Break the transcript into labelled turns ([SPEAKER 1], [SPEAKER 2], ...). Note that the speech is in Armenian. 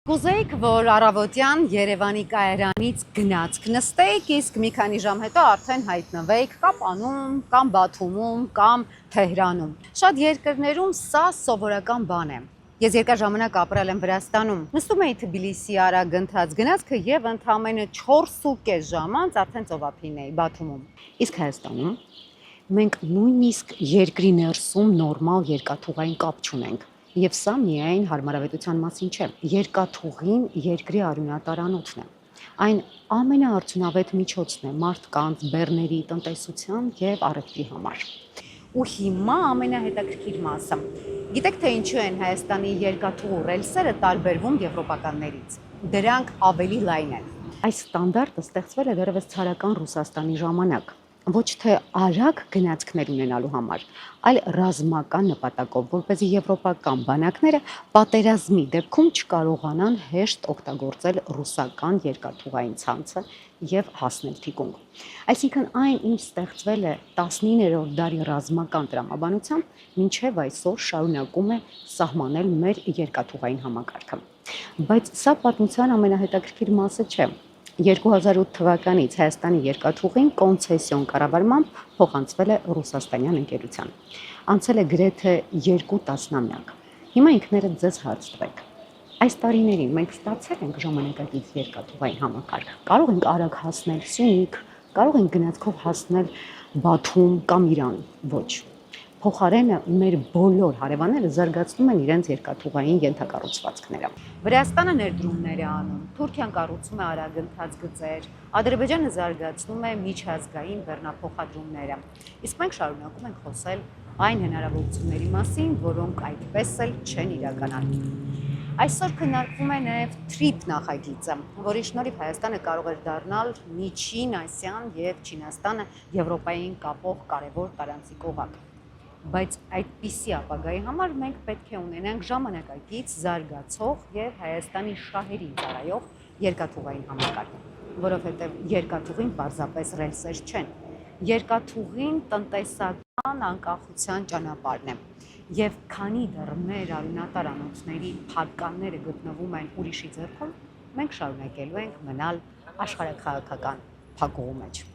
[SPEAKER 1] Կուզեիք, որ առավոտյան Երևանի կայարանից գնացք նստեիք, իսկ մի քանի ժամ հետո արդեն հայտնվեիք Կապանում, կամ Բաթումում, կամ Թեհրանում։ Շատ երկրներում սա սովորական բան է։ Ես երկար ժամանակ ապրել եմ Վրաստանում։ Նստում էի Թբիլիսի արագ ընթաց գնացքը եւ ընդամենը 4.5 ժամ անց արդեն ծովափին էի Բաթումում։ Իսկ Հայաստանում մենք նույնիսկ երկրի ներսում նորմալ երկաթուղային կապ չունենք։ Եվ սա միայն հարմարավետության մասին չէ։ Երկաթուղին երկրի արյունատարանոթն է։ Այն ամենաարդյունավետ միջոցն է մարդկանց, բեռների, տնտեսության եւ առևտրի համար։ Ու հիմա ամենահետաքրքիր մասը։ Գիտեք թե ինչու են Հայաստանի երկաթուղու ռելսերը տարբերվում եվրոպականներից։ Դրանք ավելի լայն են։ Այս ստանդարտը ստեղծվել է դեռևս ցարական Ռուսաստանի ժամանակ։ Ոչ թե արագ գնացքներ ունենալու համար, այլ ռազմական նպատակով, որպեսզի եվրոպական բանակները պատերազմի դեպքում չկարողանան հեշտ օգտագործել ռուսական երկաթուղային ցանցը եւ հասնել թիկունք։ Այսինքն այն, ինչ ստեղծվել է 19-րդ դարի ռազմական տրամաբանությամբ, մինչև այսօր շարունակում է սահմանել մեր երկաթուղային համակարգը։ Բայց սա պատմության ամենահետաքրքիր մասը չէ։ 2008 թվականից Հայաստանի երկաթուղին կոնցեսիոն կառավարմամբ փոխանցվել է ռուսաստանյան ընկերության։ Անցել է գրեթե 2 տասնամյակ։ Հիմա ինքներդ ձեզ հարց տվեք։ Այս տարիներին մենք ստացել ենք ժամանակակից երկաթուղային համակարգ։ Կարող ենք արագ հասնել Սյունիք, կարող ենք գնացքով հասնել Բաթում կամ Իրան։ Ոչ։ Փոխարենը մեր բոլոր հարևանները զարգացնում են իրենց երկաթուղային ենթակառուցվածքները։ Վրաստանը ներդրումներ է անում, Թուրքիան կառուցում է արագընթաց գծեր, Ադրբեջանը զարգացնում է միջազգային բեռնափոխադրումները։ Իսկ մենք շարունակում ենք խոսել այն հնարավորությունների մասին, որոնք այդպես էլ չեն իրականանում։ Այսօր քննարկվում է նաև TRIP նախագիծը, որի շնորհիվ Հայաստանը կարող է դառնալ Միջին Ասիան եւ Չինաստանը Եվրոպային կապող կարևոր տարանցիկ օղակ։ Բայց այդպիսի ապագայի համար մենք պետք է ունենանք ժամանակակից, զարգացող եւ Հայաստանի շահերին ծառայող երկաթուղային համակարգ, որովհետեւ երկաթուղին պարզապես ռելսեր չեն։ Երկաթուղին տնտեսական անկախության ճանապարհն է։ Եվ քանի դեռ մեր արյունատար անոթների փականները գտնվում են ուրիշի ձեռքում, մենք շարունակելու ենք մնալ աշխարհաքաղաքական փակուղու մեջ։